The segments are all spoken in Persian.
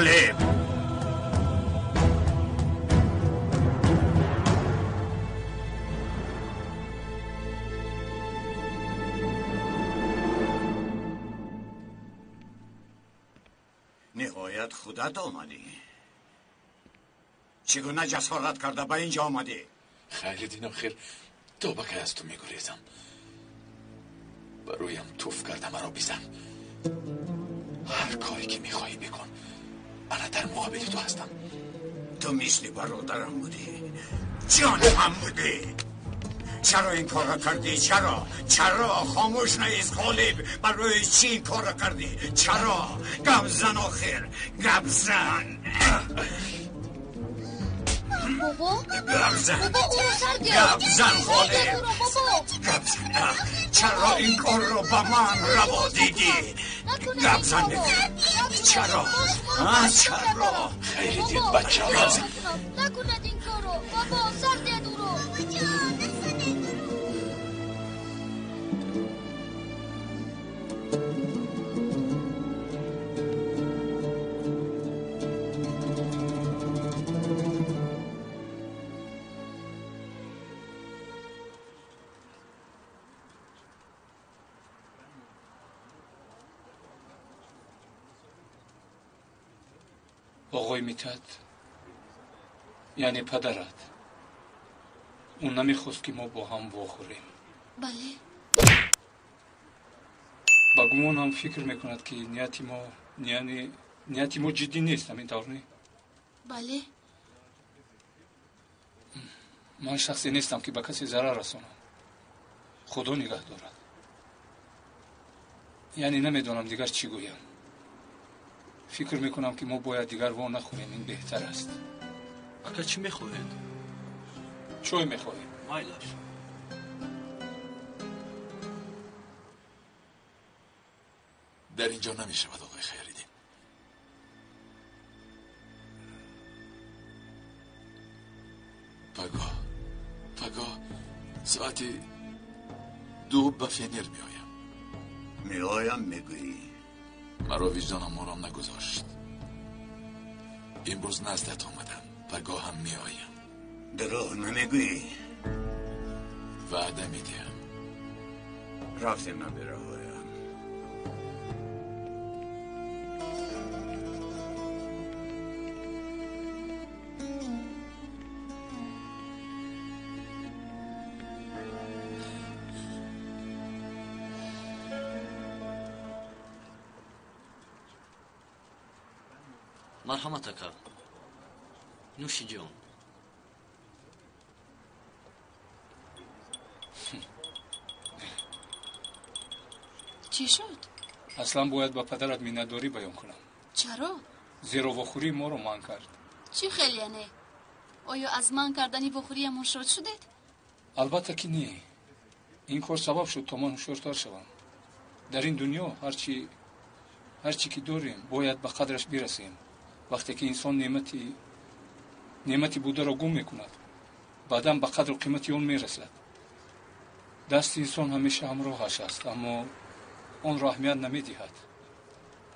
غالب. نهایت خودت آمدی. چگونه جسارت کرده به اینجا آمدی؟ خیلی دین آخر تو بکه از تو میگریزم. برویم توف کرده مرا بیزن. هر کاری که میخوایی بکن. من در مقابل تو هستم. تو مثل برادرم بودی، جانم بودی. چرا این کار کردی؟ چرا خاموش نیست غالب؟ برای چی این کار کردی؟ چرا؟ گپ زن آخر، گپ زن. بابا گپ زن، بابا اون سرده. گپ زن غالب، گپ زن. چرا این کار رو با من روا دیدی؟ گپ زن. چرا؟ چرا؟ خیلی دید بچه ها. نکند این کارو بابا. سرده دورو. آقای میتد یعنی پدرت اون نمیخواست که ما با هم واخوریم. بله. با گمان هم فکر میکند که نیتی ما جدی نیست. همین طور نی؟ بله. من شخصی نیستم که به کسی ضرر رسانم. خدا نگه دارد. یعنی نمیدونم دیگر چی گویم. فکر میکنم که ما باید دیگر وا نخوریم. این بهتر است. اگر چی میخواهید؟ چای میخواهیم. مایلش. در اینجا نمیشود آقای خیریدین. پگاه ساعتی 2 به فینر میایم میگویی؟ مرا وجدانم آرام نگذاشت. امروز نزدت آمدم. پگاه هم میایم. دروغ نمیگویی؟ وعده میدیم. رفتیم نبرایم. مرحمتک نوشی جان. چی شد؟ اصلا باید با پدرت مینداری بیان کنم. چرا؟ زیرا وخوری ما رو من کرد. چی خیلی نه؟ آیا از من کردنی وخوری همون شد شدید؟ البته که نه. این کار سبب شد تا من هوشیارتر شوم. در این دنیا هرچی که داریم باید به قدرش برسیم. وقتی که انسان نعمتی بوده را گم میکند، بعداً به قدر و قیمت اون میرسد. دست انسان همیشه همراهش است، اما اون را اهمیت نمیدهد.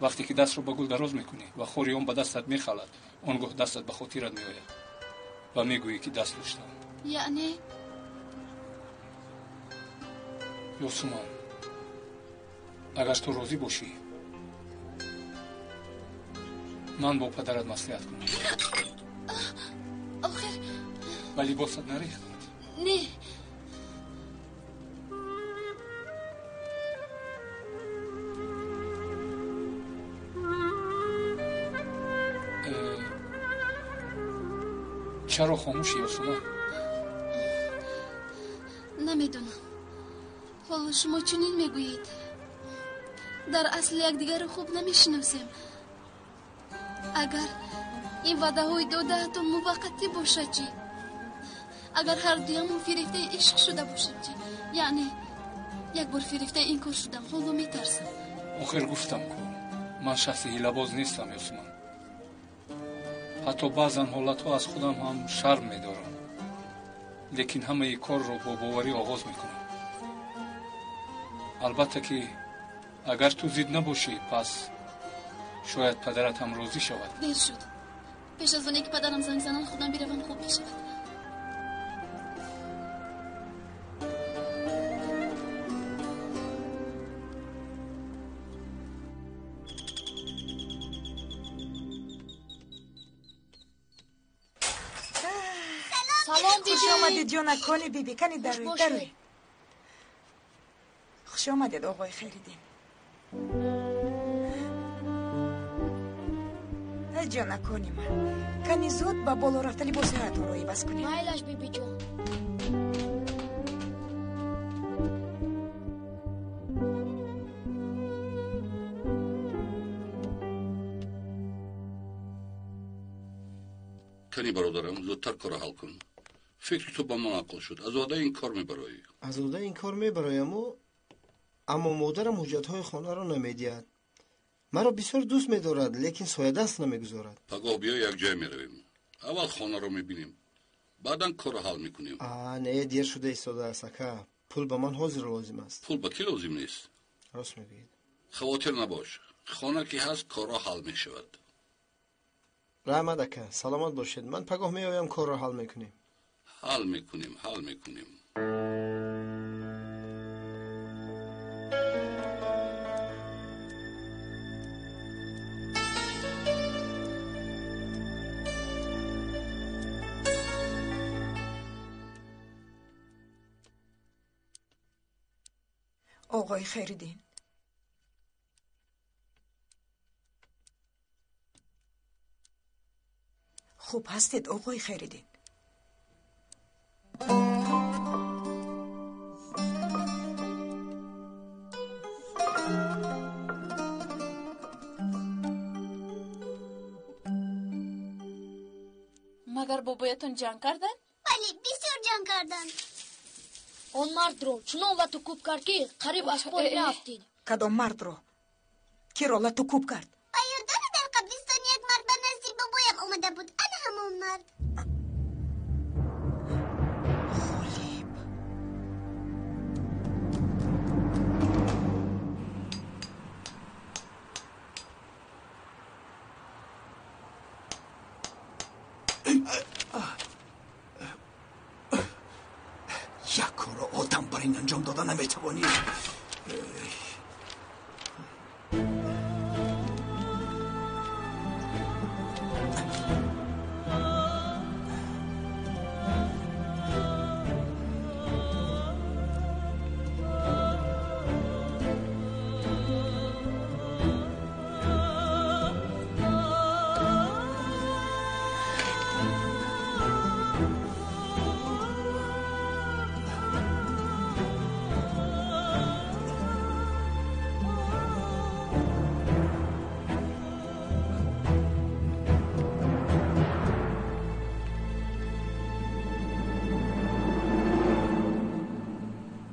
وقتی که دست رو به گل دراز میکنی و خوری اون به دستت میخلد، اونگاه دستت به خاطرت میآید و میگویی که دست داشتم. یعنی یوسمان، اگر تو راضی باشی من با پدرت مصلحت کنم. آخر ولی باست نریخت. نه. چرا خاموشی یوسمان؟ نمیدونم. حالا شما چنین میگویید. در اصل یکدیگر خوب نمیشناسیم. اگر این وعده های داده تو موقتی باشد چی؟ اگر هر دویمون فریفته عشق شده باشد چی؟ یعنی یک بار فریفته این کار شدم، حالا میترسم. آخر گفتم کن من شخص حیله‌باز نیستم یوسمان. حتی بعضن حالتها از خودم هم شرم میدارم، لیکن همه ای کار رو با باوری آغاز میکنم. البته که اگر تو زید نباشی پس شاید پدرت هم راضی شود. دیر شد. پیش از اونه که پدرم زنگ زنان خودم بروم خوب می شود. سلام بیبی. خوش آمدید جانکانی بیبی. کنید دروی. خوش آمدید آقای خیریدین. ای جانکانی من، کنی زود با بالا رفته لباس هاتون روی بس کنید. مایلش بیبی جان. کنی برادرم زودتر کار حل کن. فکر تو با من عقل شد. از وعده این کار میبرایی. از وعده این کار میبرایم اما مادرم حجتهای خانه را نمیدید. مرا بسیار دوست می‌دارد لیکن سایه دست نمیگذارد. پگاه بیا یک جای میرویم. اول خانه را میبینیم. بعدا کار حل میکنیم. نه دیر شده ایستاده است اکا. پول به من حاضر لازم است. پول به کی لازم نیست؟ راست میگید. خاطر نباش. خانه که هست کارا حل میشود. رحمت اکا سلامت باشید. من پگاه میایم کار را حل میکنیم. حل میکنیم. آقای خیریدین. خوب هستید آقای خیریدین؟ مگر بابایتون جنگ کردن؟ بله بسیار جنگ کردن. اون مرد رو چنان و تو کوب کرد که قریب از پول میافتید. کدام مرد رو؟ کی رو تو کوب کرد؟ آیا داره در قبرستان یک مرد به نزدیک بابایم آمده بود. انا همون مرد. خالیب. یک کار آدم بر این انجام دادن نمیتوانی.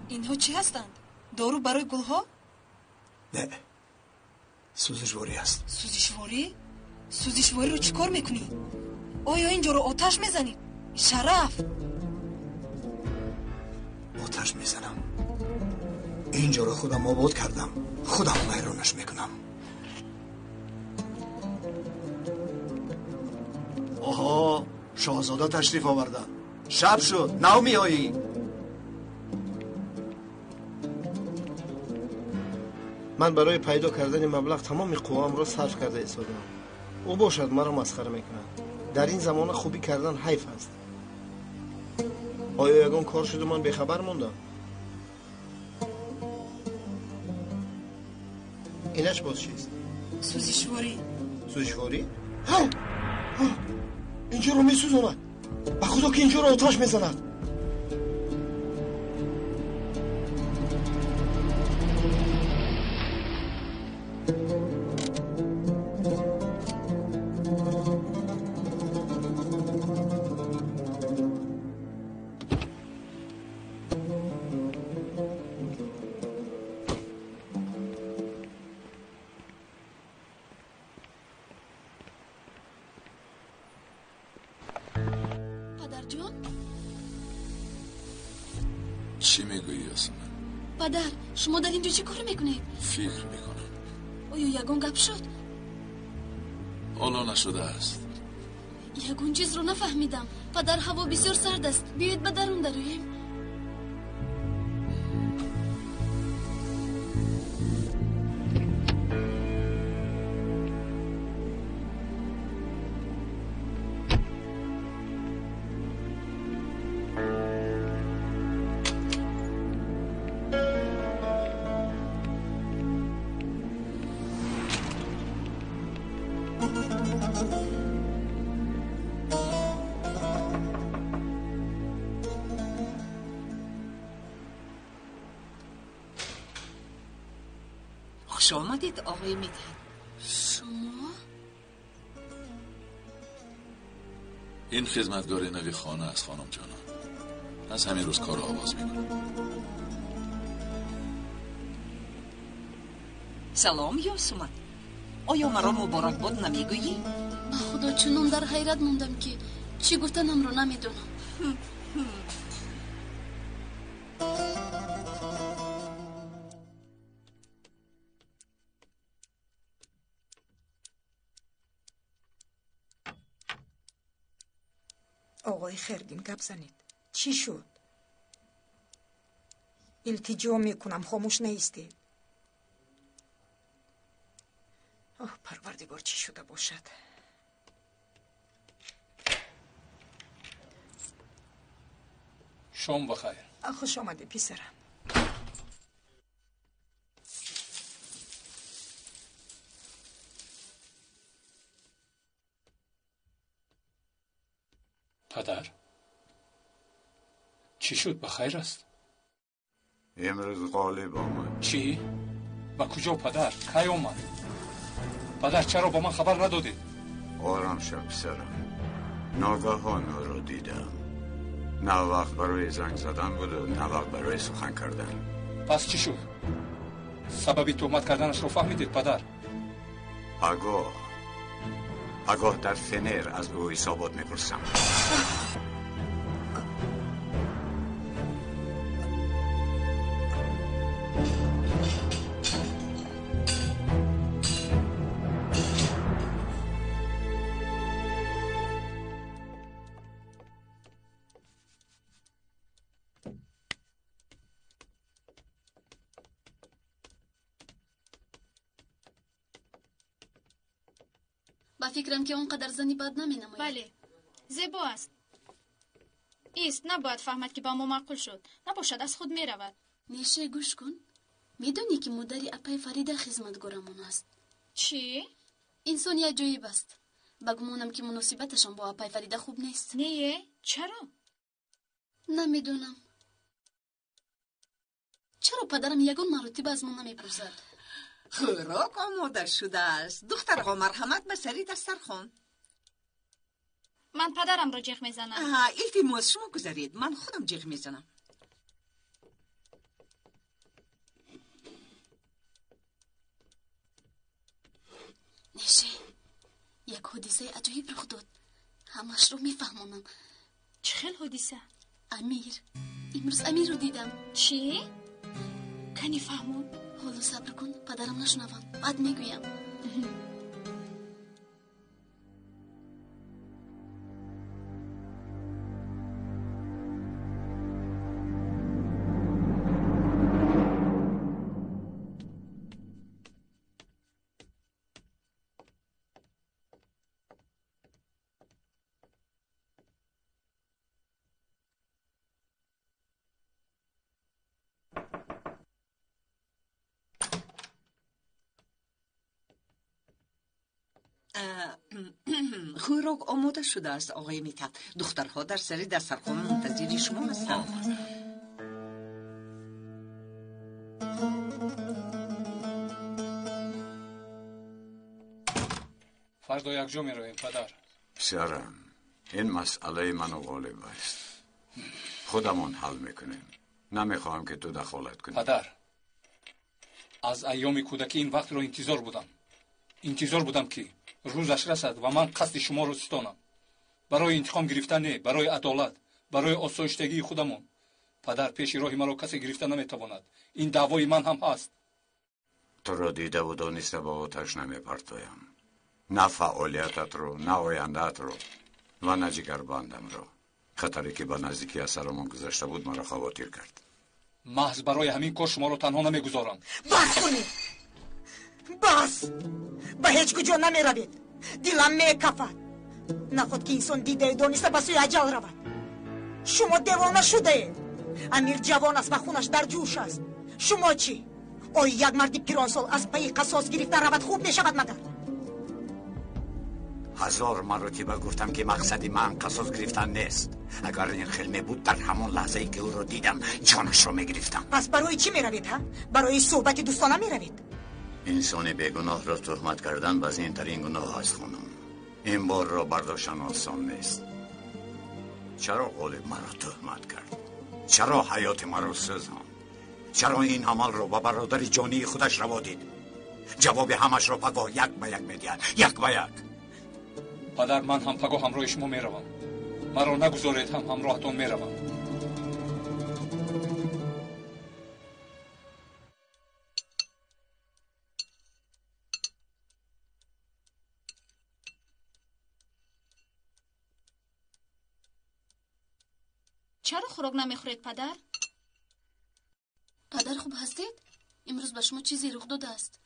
اینها چی هستند؟ دارو برای گلها؟ نه سوزشواری است. سوزشواری؟ سوزشواری رو چی کار میکنی؟ آیا اینجا رو آتش میزنی؟ شرف! آتش میزنم. اینجا رو خودم آباد کردم. خودم ویرانش میکنم. آها شاهزاده تشریف آوردن. شب شد نو میایی؟ من برای پیدا کردن مبلغ تمام قوام را صرف کرده ایستادم. او باشد مرا مسخره میکند. در این زمانه خوبی کردن حیف است. آیا یگان کار شده من بیخبر موندم؟ اینش باز چیست؟ سوزشواری. سوزشواری؟ اینجا رو میسوزاند. به خدا که اینجا رو آتش میزند. چی میگویی یاسمن؟ پدر شما در اینجا چی کار میکنید؟ فکر میکنم. آیا یگان گپ شد؟ حالا نشده است. یگون چیز رو نفهمیدم. پدر هوا بسیار سرد است. بیایید به درون درویم. خوش آمدید آقای میدهد. شما؟ این خدمتگار نوی خانه است خانم جانم. از همین روز کار آغاز میکنم. سلام یاسمن. آیا مرا مبارکباد نمیگویی؟ با خدا چنان در حیرت موندم که چی گفتنم رو نمیدونم. آقای خردین گپ زنید. چی شد؟ التجا میکنم خاموش نیستید. پروردگار چی شده باشد؟ شام بخیر. خوش آمده پسرم. پدر چی شد؟ بخیر است؟ امروز غالب آمد. چی؟ با کجا پدر؟ کی آمد؟ پدر چرا با من خبر ندادید؟ آرام شو پسرم. ناگهان او را دیدم. نه وقت برای زنگ زدن بود و نه وقت برای سخن کردن. پس چی شد؟ سببی تهمت کردنش رو فهمیدید پدر؟ آگاه در فنر از او حسابات میپرسم. با فکرم که اونقدر زنی بد نمینماید. بله زیبا است. ایست نباید فهمد که با ما معقول شد. نباشد از خود میرود. نیشه گوش کن. میدونی که مادری اپای فریده خدمتگارمون است. چی؟ انسان یه عجایب است. بگمونم که مناسبتشان با اپای فریده خوب نیست. نیه؟ چرا؟ نمیدونم. چرا پدرم یگان مراتب از من نمیپرسد؟ خوراک آماده شده است. دختر آقا مرحمت به سری دسترخوان. من پدرم را جیغ میزنم. التماس شما گذارید. من خودم جیغ میزنم. نیشه یک حادثه عجیب رخ داد. همش رو میفهمونم. چه خیل حادثه؟ امیر. امروز امیر رو دیدم. چی؟ کنی فهمون؟ حالا صبر کن پدرم نشنوم. بعد میگویم. خوراک آماده شده است آقای میتت. دخترها در سر دسترخوان منتظر شما هستند. فردا یک جا میرویم پدر. پسرم این مسئله من و غالب است. خودمون حل میکنیم. نمیخواهم که تو دخالت کنی. پدر از ایام کودکی این وقت رو انتظار بودم که روزش رسد و من قصد شما رو ستانم. برای انتقام گرفتن نه، برای عدالت، برای آسایشتگی خودمون. پدر پیش راهی مرا کسی گرفتن نمیتواند. این دعوای من هم هست. تو را دیده و دانسته با آتش نمیپرتایم. نه فعالیتت رو، نه آینده‌ات رو و نه جگربندم رو. خطری که با نزدیکی از سرمان گذشته بود مرا خواطر کرد. محض برای همین کار شما رو تنها نمیگذارم. بس کنید، بس. به هیچ کجا نمی روید. دلم می کفد. نخود که انسان دیده دانسته به سوی اجل رود. شما دیوانه شده اید. امیر جوان است و خونش در جوش است. شما چی؟ آیا یک مردی پیرانسال از پی قصاص گرفته رود خوب می شود مگر؟ 1000 مرتبه گفتم که مقصد من قصاص گرفتن نیست. اگر این خیلی بود در همون لحظه ای که او رو دیدم جانش رو میگرفتم. پس برای چی می روید ها؟ برای صحبت دوستانه می روید؟ انسان بیگناه را تهمت کردن وزین ترین گناه است خانم. این بار را برداشتن آسان نیست. چرا غالب مرا تهمت کرد؟ چرا حیات مرا سوزاند؟ چرا این عمل را با برادر جانی خودش روا دید؟ جواب همش را پگاه یک به یک میدهد، یک به یک. پدر، من هم پگاه همراه شما میروم. مرا نگذارید هم همراهتان میروم. چرا خوراک نمیخورید پدر؟ پدر خوب هستید؟ امروز به شما چیزی رخ داده است؟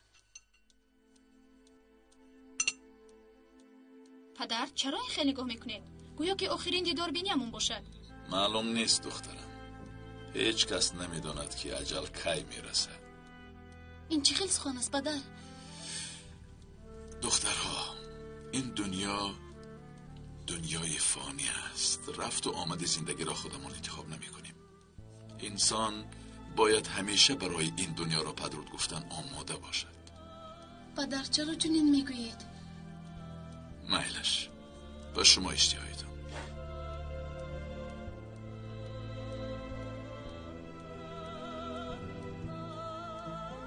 پدر چرا این خیلی نگاه میکنید؟ گویا که آخرین دیدار بینیمون باشد. معلوم نیست دخترم. هیچ کس نمیداند که اجل کی میرسد. این چه خیلی سخن است پدر؟ دخترها، این دنیای فانی است. رفت و آمد زندگی را خودمون انتخاب نمی کنیم. انسان باید همیشه برای این دنیا را پدرود گفتن آماده باشد. پدر چرا چنین میگویید؟ میلش با شما اشتیایتون.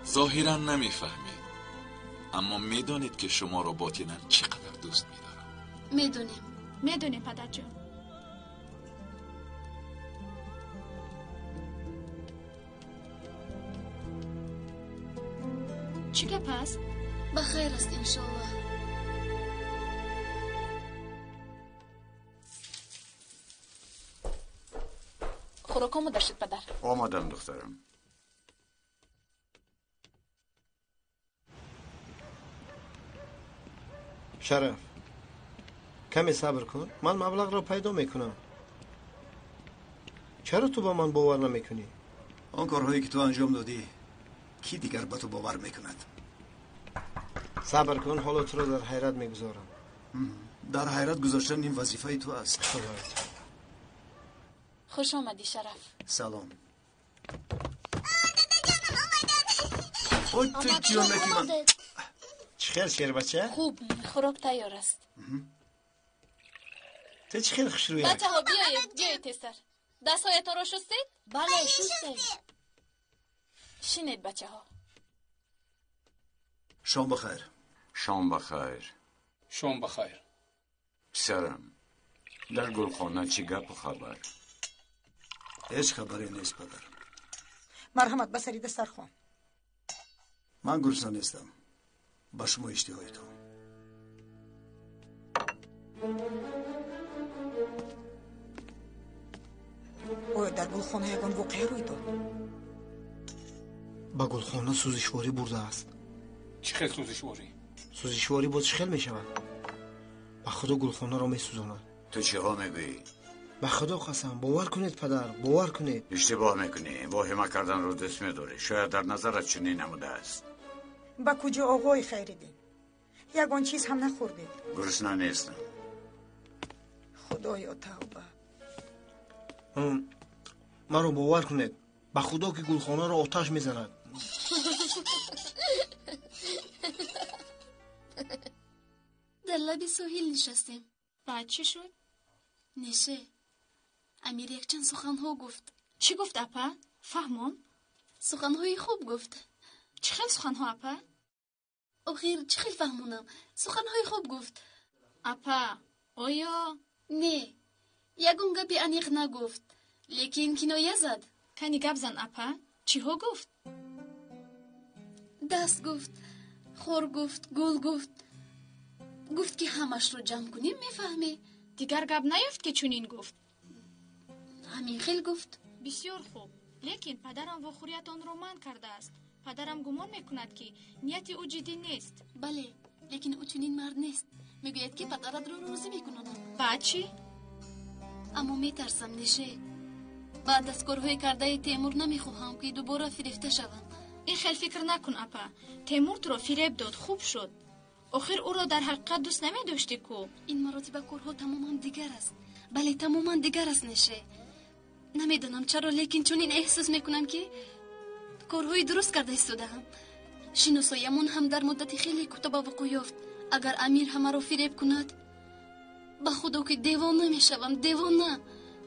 ظاهرا نمیفهمید، اما میدانید که شما را باطنا چقدر دوست میدارم. میدونیم پدر جان. چی گپ است؟ بخیر است انشالله. خوراک آماده شد پدر. آمادم دخترم. شرف، کمی صبر کن. من مبلغ را پیدا میکنم. چرا تو با من باور نمیکنی؟ آن کارهایی که تو انجام دادی کی دیگر با تو باور میکند؟ صبر کن، حالا تو را در حیرت میگذارم. در حیرت گذاشتن این وظیفه تو است. خوش آمدی شرف. سلام. تو جانکی من. چه خیر شیر بچه؟ خوب، خوراک تیار است. تو چه خیر خوش رویی؟ بچه ها بیایید تستر. دستهایتان را شستید؟ بله شستیم. شینید بچه ها. شام بخیر. شام بخیر. شام بخیر. پسرم، در گلخانه چی گپ و خبر؟ هیچ خبری نیست پدر. مرحمت بسری دسترخوان. من گرسنه نیستم. با شما اشتهایتون. آیا در گلخانه یگان واقعه روی داد؟ با گلخانه سوزشواری برده است. چه خیلی سوزشواری؟ سوزشواری باز چه خیلی می شود؟ با خدا گلخانه را می سوزاند. تو چه ها میگویی؟ با خدا قسم، باور کنید پدر، باور کنید. اشتباه میکنی. واهمه کردن رو دست میداری. شاید در نظرت چنین نموده است. با کجا آقای خیریدین؟ یگان چیز هم نخوردید؟ گرسنه نیستم. خدایا توبه. مرا باور کنید، با خدا که گلخانه را آتش میزند. در لب ساحل نشستیم. بعد چی شد؟ نشه امیر یک چند سخنها گفت. چی گفت اپا؟ فهمم؟ سخنهای خوب گفت. چه خیلی سخنها اپا؟ آخیر چه خیلی فهمونم. سخنهای خوب گفت. اپا آیا؟ نه، یگون گپی انیق نگفت، لیکن کنایه زد. کنی گپ زن اپا؟ چی ها گفت؟ دست گفت، خور گفت، گل گفت. گفت که همش رو جمع کنیم میفهمی. دیگر گپ نیفت که چونین گفت. همین خیلی گفت. بسیار خوب، لیکن پدرم واخوریتان رو منع کرده است. پدرم گمان میکند که نیت او جدی نیست. بله، لیکن او چنین مرد نیست. میگوید که پدرت رو راضی میکنم. بعد چی؟ اما میترسم نشه. بعد از کارهای کرده تیمور نمیخواهم که دوباره فریفته شوم. این خیلی فکر نکن اپا. تیمور تو را فریب داد، خوب شد. آخر او را در حقیقت دوست نمیداشتی کو. این مراتب کارها تماما دیگر است. بله تماما دیگر است نشه. نمیدونم چرا، لیکن چون این احساس میکنم که کارهای درست کرده ایستادم. شناساییمون هم در مدت خیلی کوتاه وقوع یافت. اگر امیر همه را فریب کند، به خدا که دیوانه میشوم، دیوانه.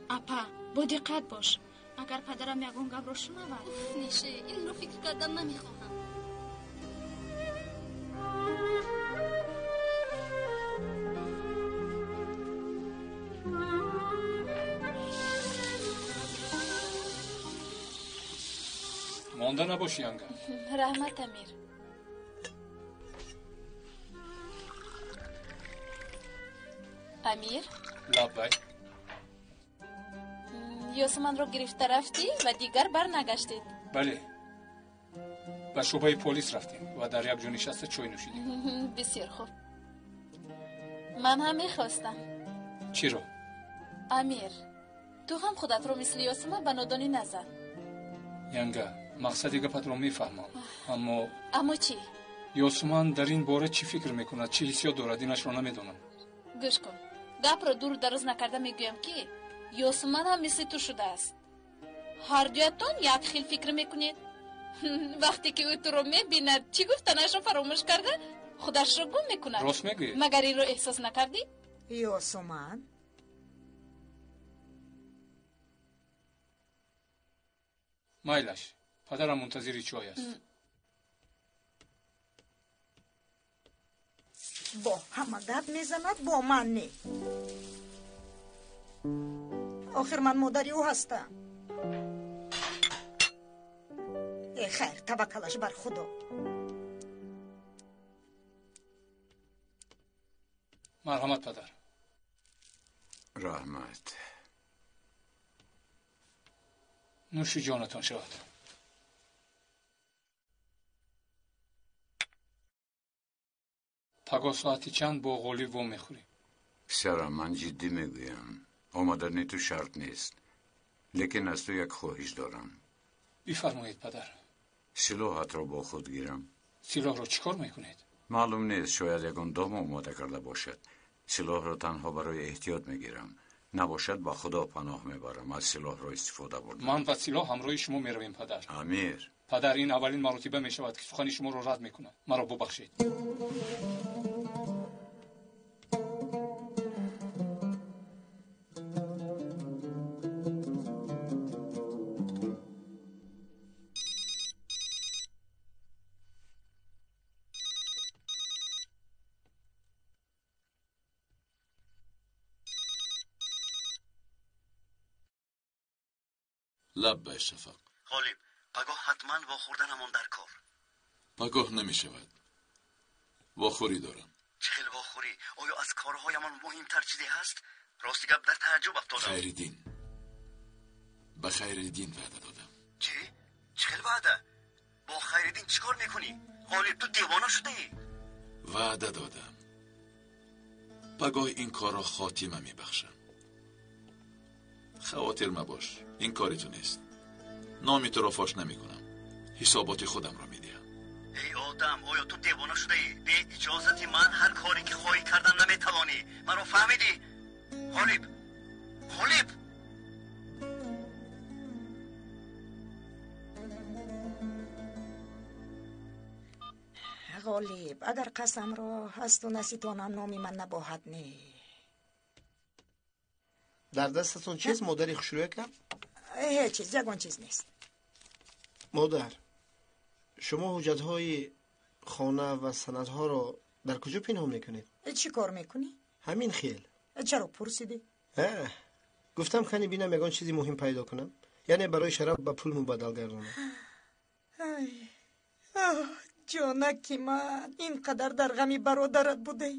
اپا با دقت باش. اگر پدرم یگان گپ را شنود. نشه، این رو فکر کردن نمیخواهم. مانده نباشی انگار. رحمت امیر. امیر؟ لبیک. یاسمن رو گرفته رفتی و دیگر بر نگشتید. بله، به شعبه پلیس رفتیم و در یک جا نشسته چای نوشیدیم. بسیار خوب. من هم میخواستم. چی رو؟ امیر، تو هم خودت رو مثل یاسمن به نادانی نزن. ینگا، مقصد گپت رو میفهمم، اما چی؟ یاسمن در این باره چی فکر میکند، چی حسیات دارد، اینش رو نمیدونم. گوش کن، گپ رو دور دراز نکرده میگویم که یاسمن هم مثل تو شده است. هر دویتان یک خیل فکر میکنید. وقتی که او تو رو میبیند چی گفتنش رو فراموش کرده، خودش رو گم میکند. راست میگی؟ مگر این رو احساس نکردی؟ یاسمن مایلش، پدرم منتظری چای است. با همه گپ میزند، با من نه. آخر من مادری او هستم. ای خیر، توکلش بر خدا. مرحمت پدر. رحمت. نوش جانتان شود. پگاه ساعتی چند با غالی وام میخوری؟ پسرم، من جدی میگویم، آمدنی تو شرط نیست، لیکن از تو یک خواهش دارم. بفرمایید پدر. سلاحت را با خود گیرم. سلاح را چیکار میکنید؟ معلوم نیست، شاید یکان دام آماده کرده باشد. سلاح را تنها برای احتیاط میگیرم، نباشد با خدا پناه میبرم از سلاح را استفاده بردم. من و سلاح همراه شما میرویم پدر. امیر. پدر، این اولین مرتبه میشود که سخن شما را رد میکنم. مرا ببخشید. لب به شفق. غالب، پگاه حتما واخوردنمان در کار. پگاه نمی شود. واخوری دارم. چهل واخوری؟ آیا از کارهایمان مهمتر چیزی هست؟ راستی گپ در تعجب افتادم. خیردین. به خیردین وعده دادم. چی؟ چهل وعده؟ با خیردین چیکار میکنی؟ غالب، تو دیوانه شده ای؟ وعده دادم. پگاه این کار را خاتمه میبخشم. خواطر مباش، این کاری تو نیست. نامی تو را فاش نمی کنم. حسابات خودم را می دهم. ای آدم، آیا تو دیوانه شده ای؟ به اجازت من هر کاری که خواهی کردن نمی توانی. منو فهمیدی؟ غالب، غالب. غالب، اگر قسم را هست و نسیتانم نامی من نباید نه. در دستتون چیز مادری خوشروی کرد؟ هیچ چیز، یگان چیز نیست. مادر، شما حجتهای خانه و سندها را در کجا پنهان میکنید؟ چی کار میکنی؟ همین خیل. چرا پرسیدی؟ گفتم خانی بینم یگان چیزی مهم پیدا کنم، یعنی برای شراب با پول مبادل گردانم. جانکی من، اینقدر در غمی برادرت بوده.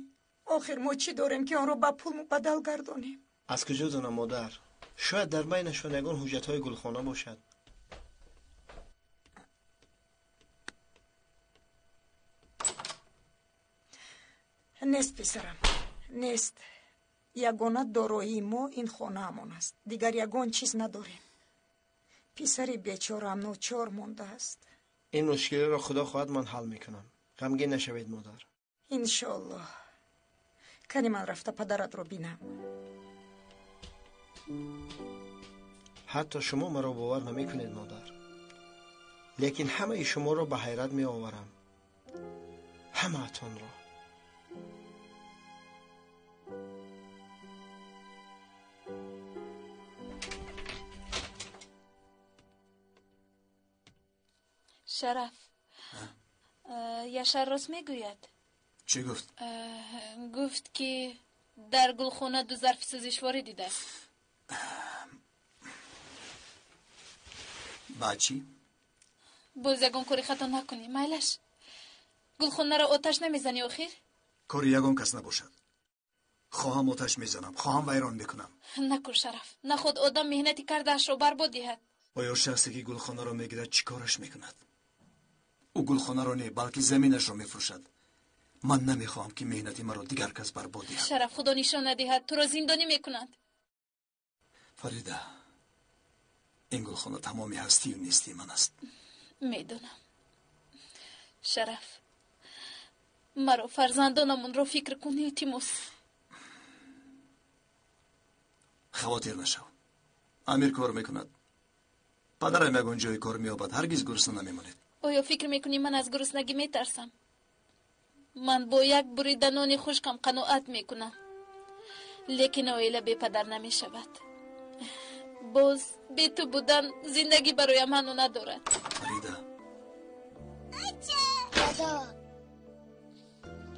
آخر ما چی داریم که آن رو با پول بدل گردانیم؟ از کجا دونم مادر؟ شاید در بینشان یگان حجت‌های گلخانه باشد. نیست پسرم، نیست. یگانه دارایی ما این خانه همان است. دیگر یگان چیز نداریم. پسری بیچاره هم ناچار مانده است. این مشکل را خدا خواهد من حل میکنم. غمگین نشوید مادر. انشالله. کنی من رفته پدرت رو بینم. حتی شما مرا باور نمیکنید مادر، لیکن همه شما را به حیرت می آورم. همه اتون را. شرف، یاشار راست میگوید. چی گفت؟ گفت که در گلخانه 2 ظرف سوزشواری دیده. بعد چی؟ باز یگان کاری خطا نکنی میلش. گلخانه را آتش نمیزنی آخر؟ کاری یگان کس نباشد. خواهم آتش میزنم، خواهم ویران میکنم. نکن شرف، نخود آدم مهنتی کردهش رو برباد دهد. آیا شخصی که گلخانه را میگیرد چی کارش میکند؟ او گلخانه را نه بلکه زمینش را میفروشد. من نمیخواهم که مهنتی مرا دیگر کس برباد دهد. شرف، خدا نشان ندهد تو را زندانی میکنند. فریده، این گلخانه تمامی هستی و نیستی من است. میدونم شرف، مرا فرزندانمون رو فکر کنی تیموس. خواطر نشو. امیر کار میکند. پدرم یگان جای کار میابد. هرگز گرسنه نمیمانید. آیا فکر میکنی من از گرسنگی میترسم؟ من با یک بریده نان خشکم قناعت میکنم، لیکن اویله بی پدر نمیشود. باز بی تو بودن زندگی برای منو ندارد. فریده، دادا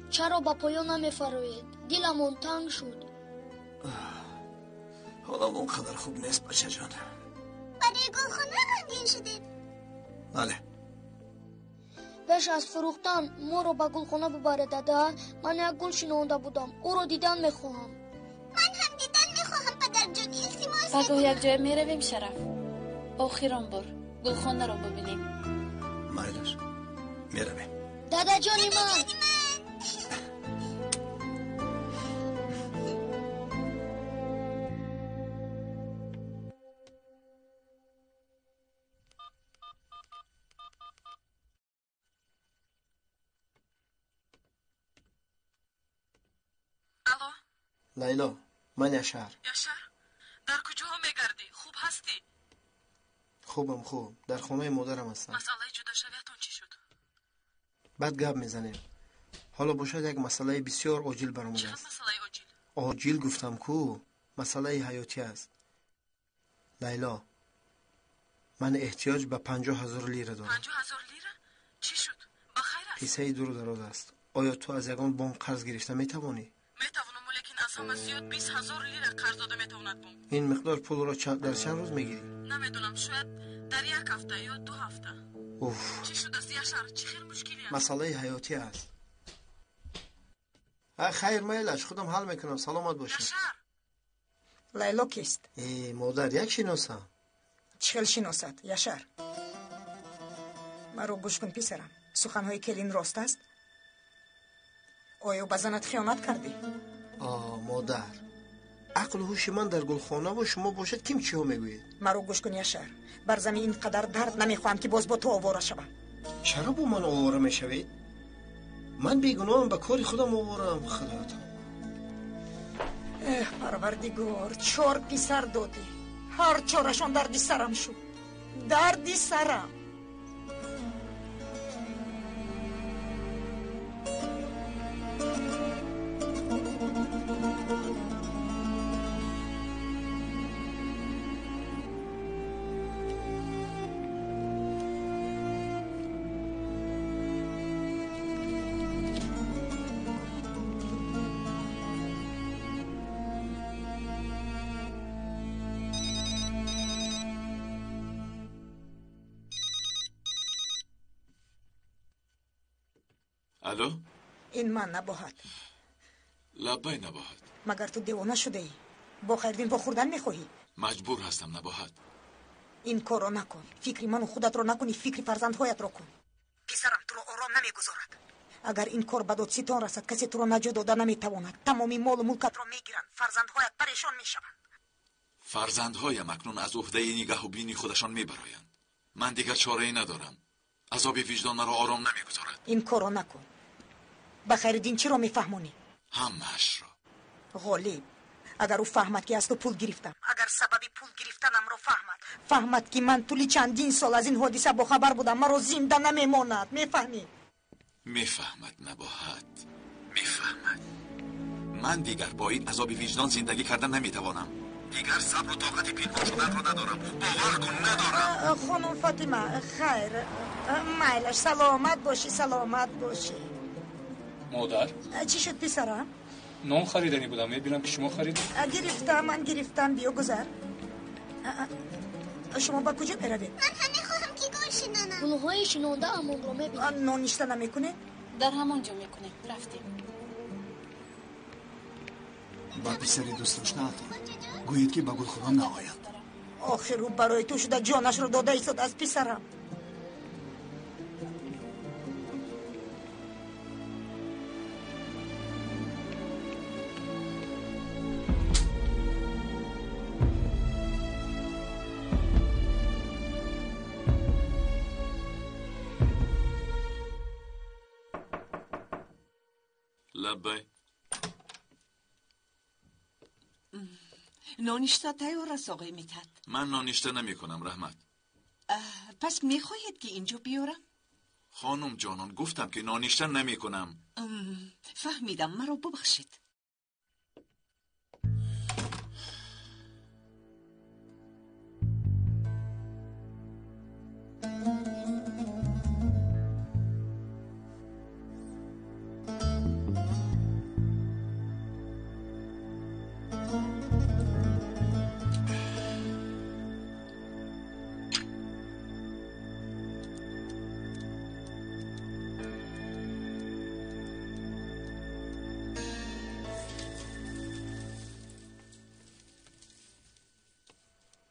چرا با پایان نمیفروید؟ دلمون تنگ شد. حالا اونقدر خوب نیست بچه جان. برای گلخانه غمگین شدید؟ بله. پیش از فروختن ما رو به گلخانه ببره دادا. من یک گل شنونده بودم، او رو دیدن میخواهم. من هم دیدن میخواهم پدر جان. التماس پگاه یک جای میرویم شرف. آخران بار گلخانه رو ببینیم. مایلش میرویم. دادا جانی من. لیلا، من یاشار. یاشار، در کجاها میگردی؟ خوب هستی؟ خوبم، خوب. در خانه مادرم هستم. مسئله جدا شویتون چی شد؟ بعد گپ میزنیم. حالا باشد یک مسئله بسیار عاجل برآمده است. چه مسئله عاجل؟ عاجل گفتم کو، مسئله حیاتی است. لیلا، من احتیاج به 50,000 لیره دارم. 50,000 لیره؟ چی شد؟ بخیر است؟ پیسه دور دراز است. آیا تو از یگان بانک قرض گرفته میتوانی؟ میتوانم، لیکن از همه زیاد 20,000 لیره قرض داده میتواند بانک. این مقدار پول را در چند روز میگیری؟ نمیدونم، شاید در 1 هفته یا 2 هفته. اوف. چی شده است یاشار؟ چه خیلی مشکلی است؟ مسئله حیاتی است. خیر میلش، خودم حل میکنم. سلامت باشی. یاشار، لیلا کیست؟ مادر، یک شناسم. چخل شناسد یاشار؟ مرا گوش کن پسرم. سخنهای کلین راست است؟ آیا به زنت خیانت کردی؟ مادر، عقل و هوش من در گلخانه و شما باشد کیم چی ها میگویید؟ مرا گوش کن یاشار. بر زمین اینقدر درد نمیخواهم که باز با تو آواره شوم. چرا با من آواره میشوید؟ من بیگناهم، به کاری خودم آوارم. خداتا. پروردگار، 4 پسر دادی. هر 4شان دردی سرم شد. دردی سرم. الو؟ این من نباید. لبای نباهت. مگر تو دیوانه شده ای؟ با خیردین با خوردن میخواهی؟ مجبور هستم نباهت. این کار رو نکن. فکری من و خودت رو نکنی، فکری فرزندهایت رو کن. پسرم تو رو آرام نمیگذارد. اگر این کار به دادستان رسد کسی تو رو نجات داده نمیتواند. تمامی مال و ملکت رو میگیرند. فرزندهایت پریشان میشوند. فرزندهایم اکنون از عهده نگاه و بینی خودشان میبرایند. من دیگر چاره‌ای ندارم. عذاب وجدان مرا آرام نمیگذارد. این کار رو نکن. به خیردین چی رو میفهمونی؟ همه‌اش را. غالب اگر او فهمد که از تو پول گرفتم، اگر سببی پول گرفتنم رو فهمد که من طولی چندین سال از این حادثه با خبر بودم، مرا زنده نمیماند. میفهمی؟ میفهمد نباهت، میفهمد. من دیگر با این عذاب وجدان زندگی کردن نمیتوانم. دیگر صبر و طاقت پنهان شدن رو ندارم. باور کن ندارم. خانم فاطمه خیر، میلش سلامت باشی، سلامت باشی. مادر چی شد پسرم؟ نان خریدنی بودم، میبینم که شما خریدید. گرفتم بیا گذر. شما با کجا بروید؟ من همه خواهم که گل شنانم. گلهای شنانده امون رو میبینیم. نان نیشته نمیکنه؟ در همانجا میکنیم. رفتیم. با پسری دوست داشته‌ات گویید که با گلخانه نآید. آخر او برای تو شده جانش رو داده ایستاد از پسرم. لبای نانشته تیار است آقای میتت. من نانشته نمی کنم رحمت. پس میخواهید که اینجا بیارم؟ خانم جانان گفتم که نانشته نمی کنم. فهمیدم، مرا ببخشید.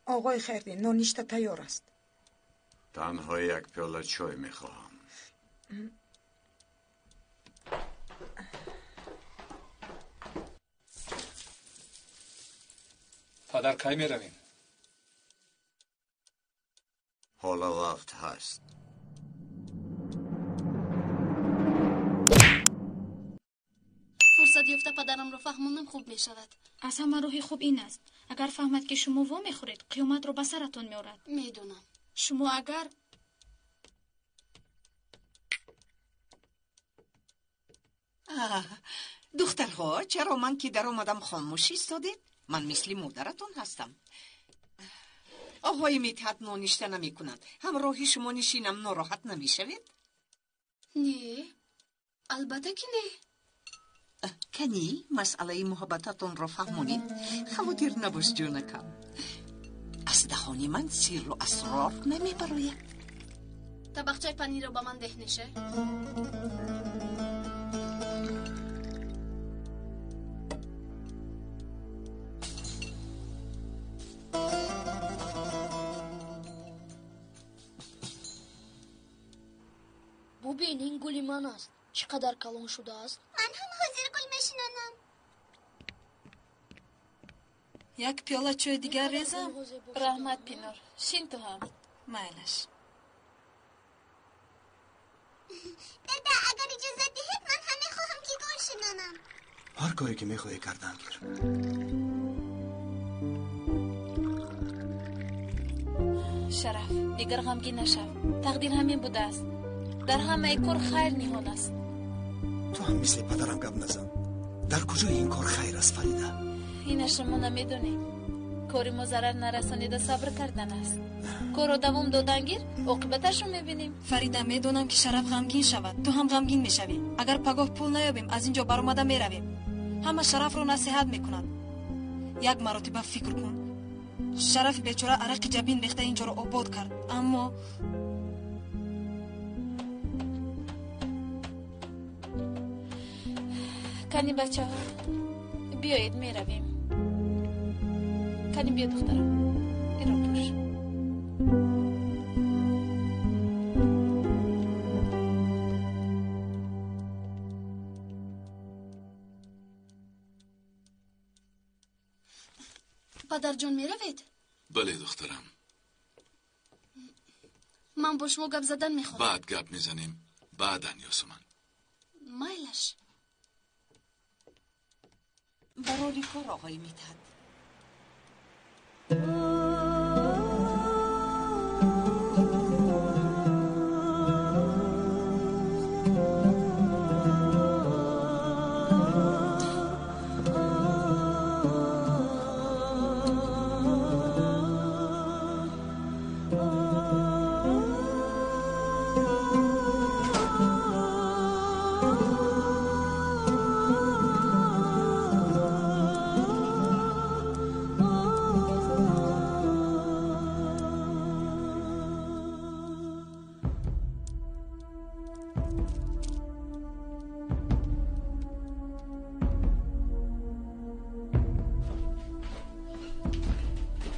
آقای خیردین نانشته تیار است. تنها یک پیاله چای میخواهم. پدر کی میرویم؟ حالا وقت هست. فرصت یافته پدرم رو فهموندم خوب می شود. از همه روح خوب این است اگر فهمد که شما وا میخورید قیامت رو به سرتون میارد. میدونم. شما اگر دخترها چرا من که در آمدم خاموش ایستادید؟ من مثل مادرتون هستم. آقای میتحت نانشته نمی کنند. همراهی شما نشینم ناراحت نمی شوید؟ نه البته که نه. کنی مسئله محبتتون رو فهمونید؟ خواطر نباش جونکم. از دهان من سر و اسرار نمی براید. طبقچه پنیر رو با من ده نشه. ببین این گلی من است. چقدر کلان شده است. من هم حاضر گل میشنانم. یک پیاله چای دیگر ریزم. رحمت پینور شین تو هم. میلش. دادا اگر اجازه دهید من همه خواهم که گل شنانم. هر کاری که میخوای کردن گیر. شرف دیگر غمگین نشو. تقدیر همین بوده است. در همه کار خیر نهان است. تو هم مثل پدرم گپ نزن. در کجای این کار خیر است فریده؟ این شما نمیدونی. کاری ما ضرر نرسانیده صبر کردن است. کارو دوام دادنگیر عاقبتش رو میبینیم. فریده میدونم که شرف غمگین شود، تو هم غمگین میشوی. اگر پگاه پول نیابیم از اینجا برآمده میرویم. همه شرف رو نصیحت میکنن. یک مرتبه فکر کن. شرف بیچاره عرق جبین ریخته اینجا رو آباد کرد، اما کنی بچه ها بیایید میرویم. کنیم بیا دخترم، این را پوش. پدر جان میروید؟ بله دخترم. من با شما گپ زدن میخوام. بعد گپ میزنیم. بعداً یاسمن. مایلش. برای کار آقای میتد.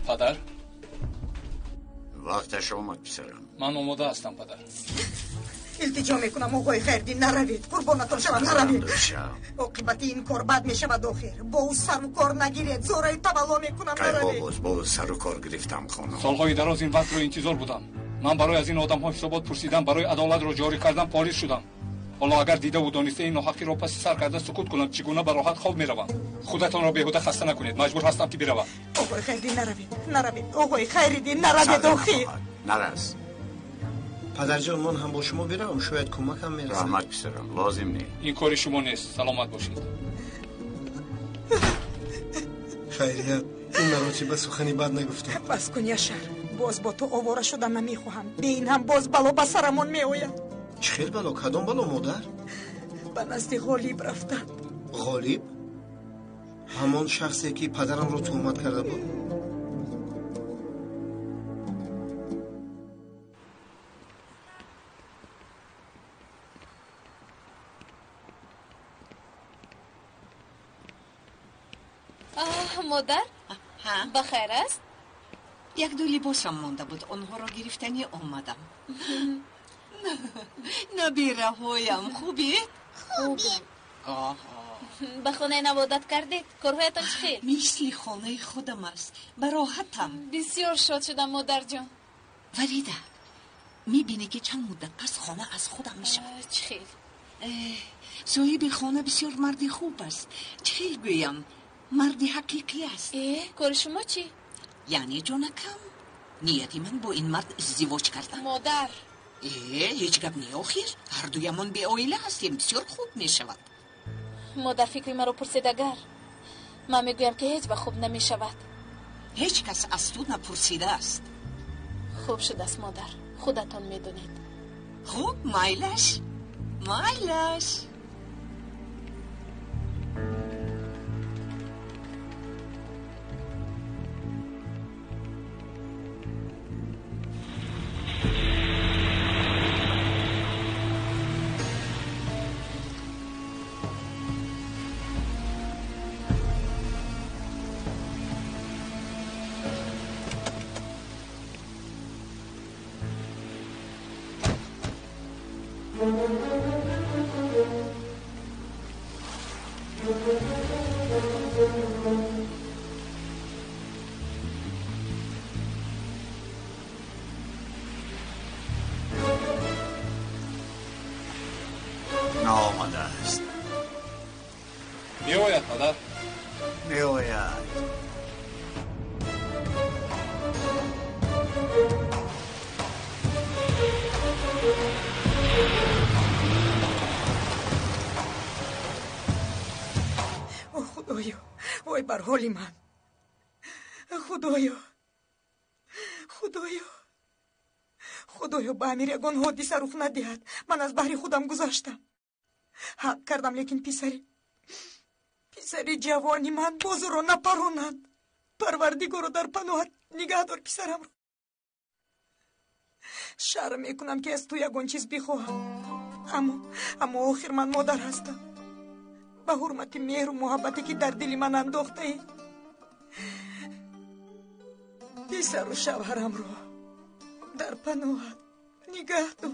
پدر؟ وقتش آمد پسرم. من آماده هستم پدر. التجا میکنم آقای خیردین نروید، قربانتون شما نروید. عاقبت این کار بد میشود آخر. با او سر و کار نگیرید، زورای تولا میکنم نروید. با سر و کار گرفتم خانم. سالهای دراز این وقت رو انتظار بودم. من برای از این آدم ها حسابات پرسیدم، برای عدالت رو جاری کردن پالیس شدم. حالا اگر دیده و دانسته این ناحقی را پس سر کرده سکوت کنم، چگونه به راحت خواب میروم؟ خودتان را بیهوده خسته نکنید. مجبور هستم که بروم. آقای خیردین نروید. آقای خیردین نروید آخر. نرس. پدر جان من هم با شما بروم، شاید کمکم میرسه. رحمت پسرم، لازم نیست. این کاری شما نیست. سلامت باشید. خیریت، این مراتب سخنی بد نگفتم. بس کن یاشر، باز با تو آواره شدن نمیخواهم. به این هم باز بلا به سرمون میآید. چه خیر بلا؟ کدام بلا مادر؟ به نزد غالب رفتم. غالب؟ همان شخصی که پدرم رو تهمت کرده بود؟ مادر بخیر است؟ یک دو لباسم مانده بود، آنها را گرفتنی آمدم. نبیره هایم خوبی؟ به خانه نوادت کردید؟ کارهایتان چه خیل؟ مثل خانه خودم است، براحتم. بسیار شاد شدم مادر جان. ولیده میبینی که چند مدت پس خانه از خودم میشود. چه خیل؟ صاحب خانه بسیار مردی خوب است. چه خیل گویم، مردی حقیقی است. کار شما چی؟ یعنی جانکم نیتی من با این مرد ازدواج کردم. مادر هیچ گپ نی آخر، هر دویمان به عائله هستیم، بسیار خوب میشود. مادر فکری مرا پرسید اگر من میگویم که هیچ وقت خوب نمیشود. هیچ کس از تو نپرسیده است. خوب شده است مادر، خودتان میدونید. خوب مایلش. آمده است. میآید پدر؟ میآید. خدایا، وای بر حال من. خدایا به امیر یگان حادثه رخ ندهد. من از بحر خودم گذاشتم، حق کردم، لیکن پسری جوانی من باز رو نپرونند. پروردگار در پناهت نگه دار پسرم رو. شرم میکنم که از تو یگان چیز بخواهم، اما آخر من مادر هستم. به حرمت مهر و محبتی که در دل من انداخته ای پسر و شوهرم را در پناهت نگه دار.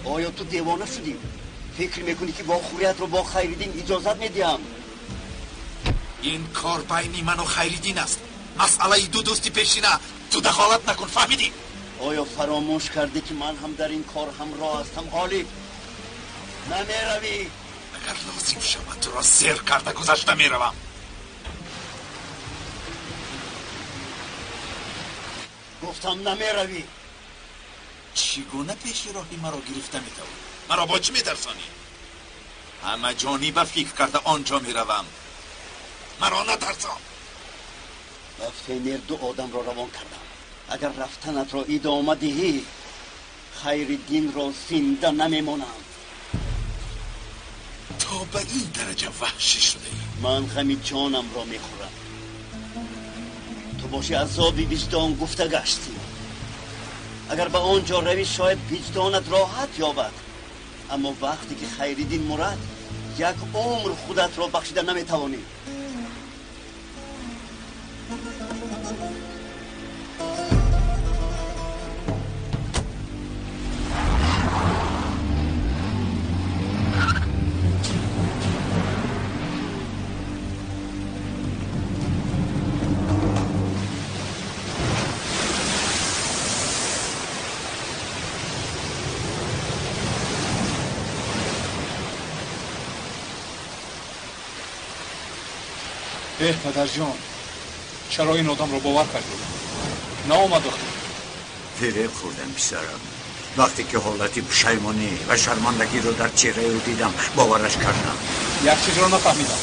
آیا تو دیوانه شدی؟ فکر میکنی که با خوریت رو با خیریدین اجازت میدیم؟ این کار بین من و خیریدین است. مسئله دو دوستی پیشینه. تو دخالت نکن، فهمیدی؟ آیا فراموش کردی که من هم در این کار همراه هستم غالب؟ نمیروی؟ اگر لازم شود تو را سیر کرده گذشته میروم. گفتم نمیروی. چگونه پیش راهی مرا گرفته میتوانی؟ مرا با چی میترسانی؟ همه جانی به فکر کرده آنجا میروم. مرا نترسان. با فنر دو آدم را روان کردم. اگر رفتنت را ادامه دهی خیرالدین را زنده نمیمانم. تو به این درجه وحشی شده ای؟ من غم جانم را میخورم. تو باشی عذاب وجدان گفته گشتی. اگر به آنجا روی شاید وجدانت راحت یابد، اما وقتی که خیرالدین مرد یک عمر خودت را بخشیده نمیتوانی. پدر جان، چرا این آدم رو باور کردی؟ ناامد وقتی فریب خوردم پسرم. وقتی که حالتی پشیمانی و شرمندگی رو در چهره او دیدم باورش کردم. یک چیز رو نفهمیدم.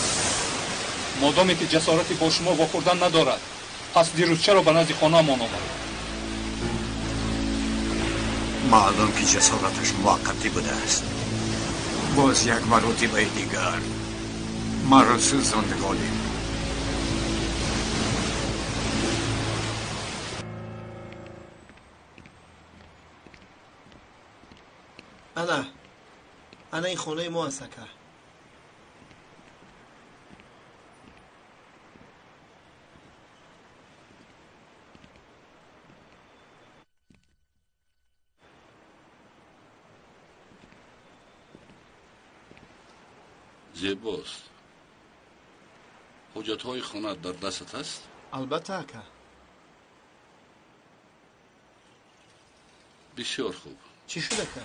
مادامی که جسارتی با شما واخوردن ندارد، پس دیروز چرا به نزد خانه من آمد؟ معلوم که جسارتش موقتی بوده است. باز یک مرتبه دیگر مرا سوزاند غالب. انا این خونه ما است اکا. زیباست. حجتهای خانه در دستت است؟ البته اکا. بسیار خوب. چی شده اکا؟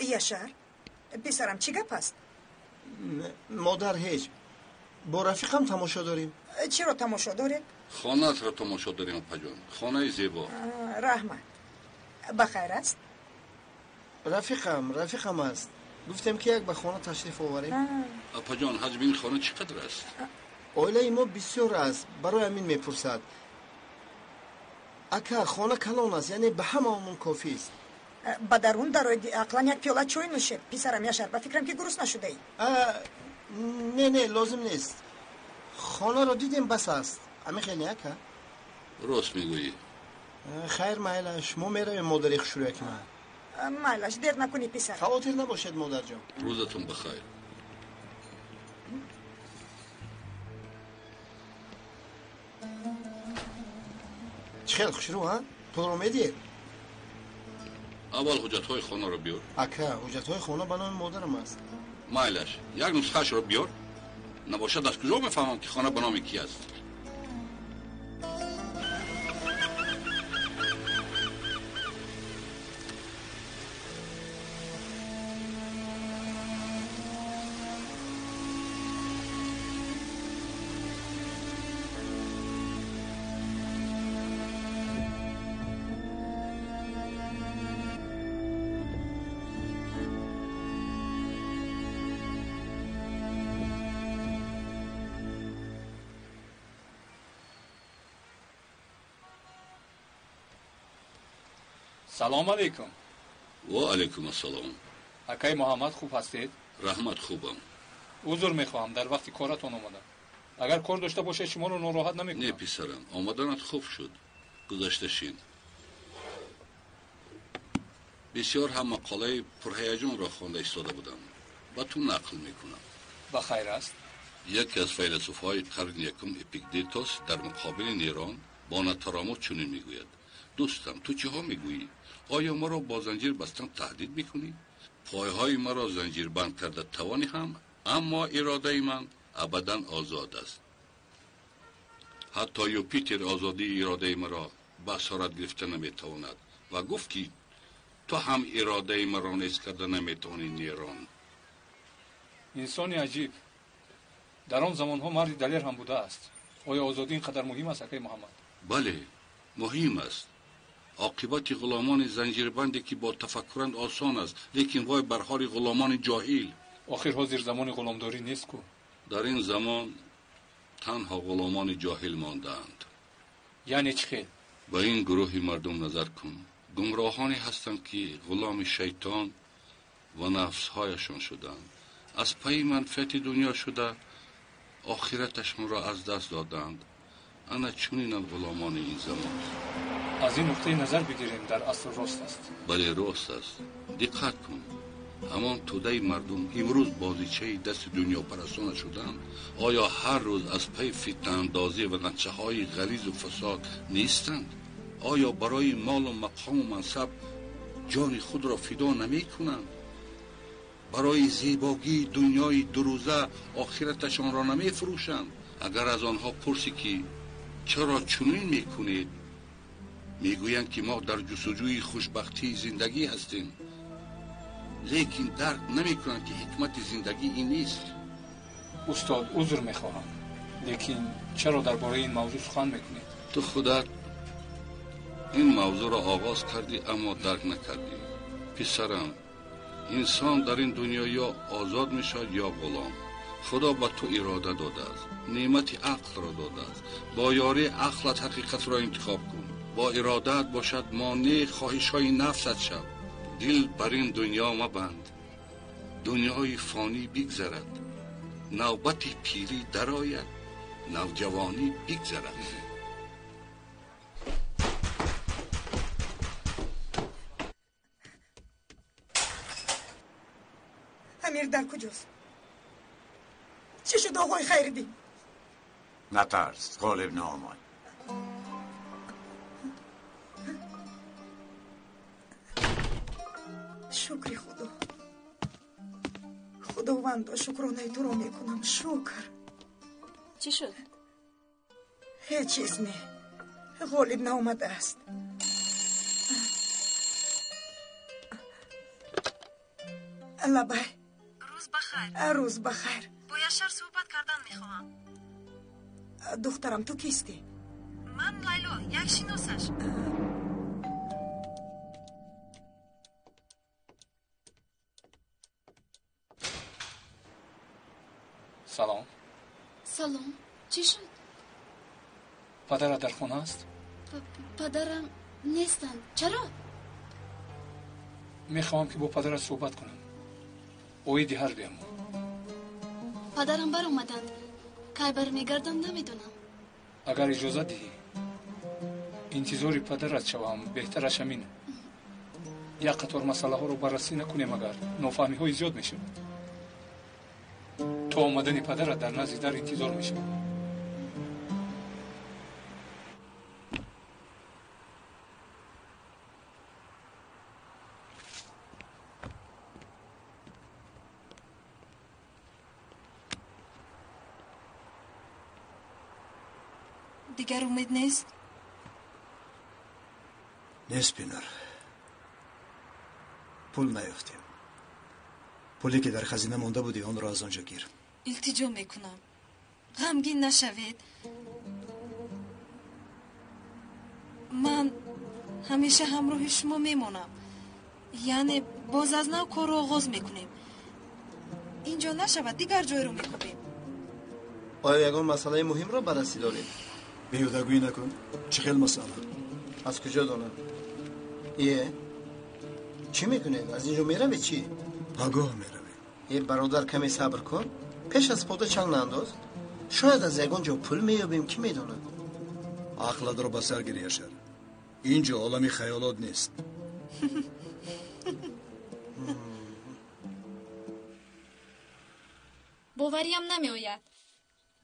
یاشار پسرم چی گپ است؟ مادر هیچ. با رفیقم تماشا داریم. چرا تماشا دارید؟ خانه‌ات را تماشا داریم اپا جان. خانه زیبا. رحمت بخیر است؟ رفیقم است. گفتم که یک به خانه تشریف آوریم. اپا جان حجم این خانه چقدر است؟ اویله ما بسیار است. برای همین میپرسد. اکا خانه کلان است، یعنی به هممون کافی است. با درون درآید اقلا یک پیاله چای نوشه. پسرم یاشار به فکرم که گرسنه نشده ای. نه لازم نیست. خانه را دیدیم بس است. همین خیلی اکا؟ راست میگویی. خیر مایلش ما میرویم مادری خشوره کنم. مایلش دیر نکنی پسر. خواطر نباشد مادر جان. روزتون بخیر. خیلی خشرو ها؟ تو رو میدی؟ اول حجتهای خانه رو بیار. اکا حجتهای خانه به نام مادرم است. مایلش یک نسخه‌اش رو بیار. نباشد از کجا میفهمم که خانه به نام کی است؟ سلام علیکم. و علیکم السلام. اکای محمد خوب هستید؟ رحمت خوبم. عذر میخواهم در وقتی کارتون اومدم. اگر کار داشته باشه شما رو ناراحت نمیکنم. نه پسرم، آمدنت خوب شد. گذشته شین. بسیار هم مقاله پرهیجان را خوانده ایستاده بودم. با تو نقل میکنم. با خیر است. یکی از فیلسوف‌های قرن یکم اپیکتیتوس در مقابل نیران با ناترامو چنین میگوید: دوستم تو چه ها میگویی؟ آیا ما را با زنجیر بستن تهدید میکنی؟ پایهای ما را زنجیر بند کرده توانی هم، اما اراده من ابدا آزاد است. حتی یوپیتر آزادی اراده مرا به اسارت گرفته نمیتواند و گفت که تو هم اراده مرا نیز کرده نمیتوانی نیران. انسانی عجیب. در آن زمان ها مردی دلیر هم بوده است. آیا آزادی اینقدر مهم است اکای محمد؟ بله مهم است. عاقبت غلامان زنجیربندی که با تفکرند آسان است، لیکن وای بر حال غلامان جاهل. آخر حاضر زمان غلامداری نیست کو؟ در این زمان تنها غلامان جاهل ماندند. یعنی چه خیل؟ با این گروه مردم نظر کن. گمراهانی هستند که غلام شیطان و نفسهایشان شدند. از پی منفعت دنیا شده آخرتشان را از دست دادند. انا چنینند غلامان این زمان. از این نقطه نظر بگیریم در اصل راست است. بله راست است. دقت کن. همان توده مردم امروز بازیچه دست دنیا پرستان شدند. آیا هر روز از پی فتنه اندازی و نقشه های غلیظ و فساد نیستند؟ آیا برای مال و مقام و منصب جان خود را فدا نمی کنند؟ برای زیبایی دنیای دو روزه آخرتشان را نمی فروشند؟ اگر از آنها پرسی که چرا چنین می کنید، می گویند که ما در جستجوی خوشبختی زندگی هستیم، لیکن درک نمی کنند که حکمت زندگی این نیست. استاد عذر می خواهم، لیکن چرا درباره این موضوع سخن میکنید؟ تو خودت این موضوع را آغاز کردی اما درک نکردی. پسرم، انسان در این دنیا یا آزاد می شود یا غلام. خدا به تو اراده داده است، نعمت عقل را داده است. با یاری عقلت حقیقت را انتخاب کن. با ارادت باشد مانع خواهش های نفست شد. دل بر این دنیا مبند. دنیای فانی بگذرد. نوبت پیری درآید، نوجوانی بگذرد. امیر در کجاست؟ چه شد آقای خیردین؟ نترس، غالب نآمد. شکری خدا. خداوندا شکرانه تو رو میکنم. شکر. چی شد؟ هیچ چیز نه. غالب نآمده است. لبای روز بخیر. روز بخیر. با یاشار صحبت کردن میخواهم. دخترم تو کیستی؟ من لیلا، یک شناسش. سلام. سلام. چی شد؟ پدرت در خانه است؟ پدرم نیستند. چرا؟ میخواهم که با پدرت صحبت کنم. اویدی هر بیام. پدرم بر اومدند. کی برمیگردند نمیدونم. اگر اجازه دهی انتظاری پدرت شوم بهترش همینه. یک قطار مسئله ها رو بررسی نکنیم اگر نافهمی های زیاد میشه. تا آمدن پدرت در نزد در انتظار میشه. دیگر امید نیست؟ نیست پینر. پول نیافتیم. پولی که در خزینه مونده بودی اون را از آنجا گیر. التجا میکنم غمگین نشوید. من همیشه همراه شما میمونم. یعنی باز از نو کار رو آغاز میکنیم. اینجا نشود دیگر جای رو میکوبیم. آیا یگان مسئله مهم را بررسی داریم؟ بیهودگویی نکن. چه خیلی مسئله؟ از کجا دانم؟ ایه چی میکنید؟ از اینجا میره به چی؟ پگاه میره. ای برادر کمی صبر کن. پیش از پاده چنگ نانداز. شاید از یگان جا پول میابیم کی میداند. عقلت رو به سر گیر یاشر. اینجا عالمی خیالات نیست. باوریم نمیآید.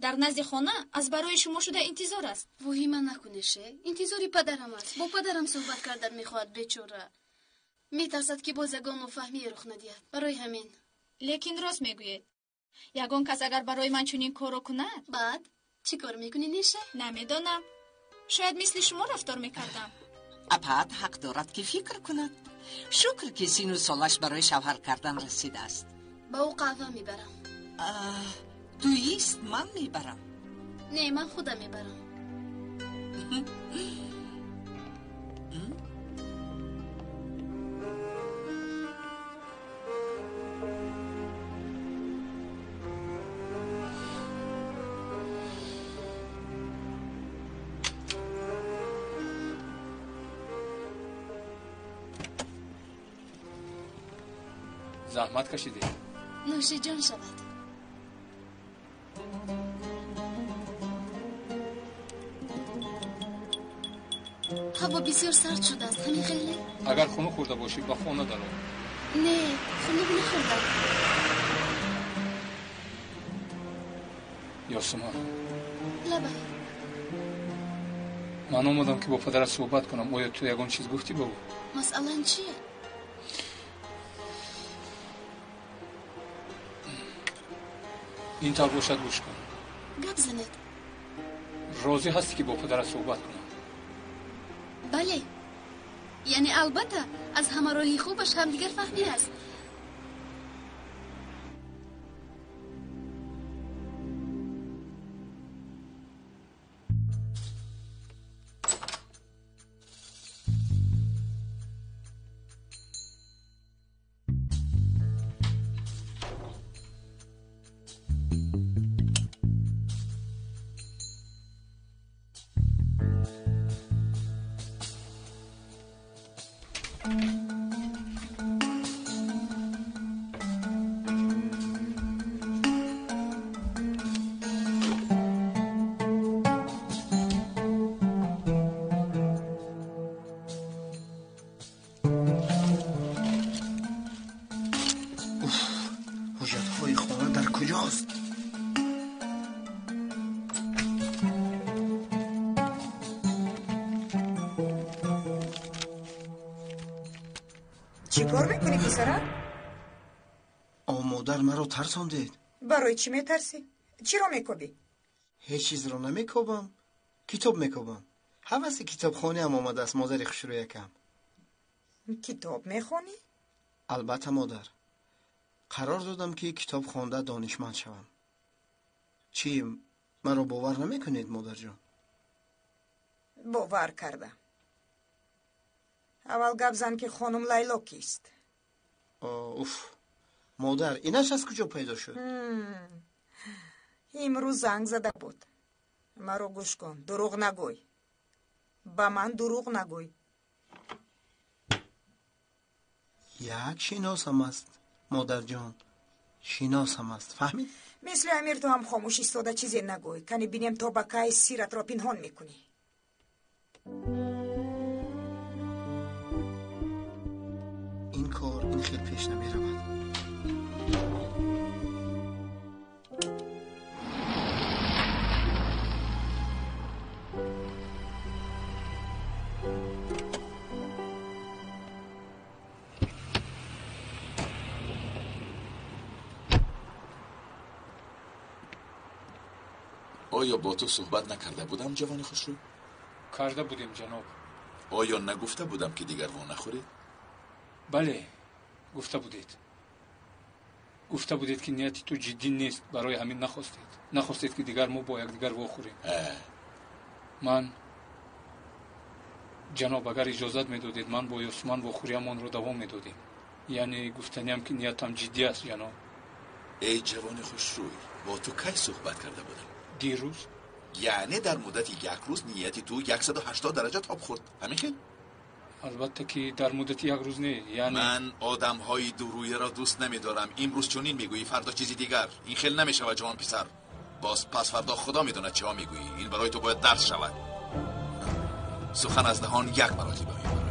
در نزد خانه از برای شما شده انتظار است. وحیمه نکنشه. انتظاری پدرم است. با پدرم صحبت کردن میخواهد بیچاره. میترسد که باز یگان نافهمی رخ ندهد. برای همین. لیکن راست میگوید. یگان کس اگر برای من چنین کارو کند، بعد چی کار میکنی نیشه؟ نمیدانم. شاید مثل شما رفتار میکردم. اپاد حق دارد که فکر کند. شکر که سین و سالش برای شوهر کردن رسیده است. با او قهوه میبرم. تویست من میبرم. نه من خودم میبرم. زحمت کشیدی. نوش جان شود. هوا بسیار سرد شده است. همین خیلی؟ اگر خونو خورده باشی با خونه دارم. نه خونو نخوردم. یاسمان لبه من آمدم که با پدرت صحبت کنم. آیا تو یگان چیز گفتی بگو؟ مسئله چیه؟ این طور باشد گوش کن. گپ زنید. راضی هستی که با پدرت صحبت کنم؟ بله. یعنی البته از همه راهی خوبش هم دیگر فهمی است. حجتهای خانه در کجاست؟ چی کار میکنی پسرم؟ مادر مرا ترساندید. برای چی میترسی؟ چی رو میکوبی؟ هیچ چیز رو نمیکوبم. کتاب میکوبم. حوث کتاب خانه هم آمده است مادر خوش رو یکم. کتاب میخونی؟ البته مادر. قرار دادم که کتاب خوانده دانشمند شوم. چی مرا باور نمیکنید مادر جان؟ باور کردم. اول گپ زن که خانم لیلا کیست؟ اوف مادر اینش از کجا پیدا شد؟ امروز زنگ زده بود. مرا گوش کن. دروغ نگوی. با من دروغ نگوی. یک شناس هم است مادر جان. شناس هم است. فهمید؟ مثل امیر تو هم خاموش ایستاده چیزی نگوی. کنی بینیم تو بکای سیرت را پنهان میکنی. این کار این خیلی پیش نمی رود. آیا با تو صحبت نکرده بودم جوان خوشرو؟ کرده بودیم جناب. آیا نگفته بودم که دیگر وان نخورید؟ بله گفته بودید. گفته بودید که نیتی تو جدی نیست. برای همین نخواستید که دیگر ما با یک دیگر واخوریم. من جناب اگر اجازت میدادید من با یاسمان واخوریمان رو دوام میدادیم. یعنی گفتنیم که نیتم جدی است جناب. ای جوان خوشروی با تو کی صحبت کرده بودم؟ دیروز؟ یعنی در مدت یک روز نیتی تو 180 درجه تاب خورد. همین خیلی؟ البته که در مدت یک روز نه. یعنی من آدم های دورویه را دوست نمیدارم. امروز چنین میگویی فردا چیزی دیگر. این خیلی نمیشود جوان پسر. باز پس فردا خدا میدونه چه ها میگویی. این برای تو باید درس شود. سخن از دهان یک مراتب میاد.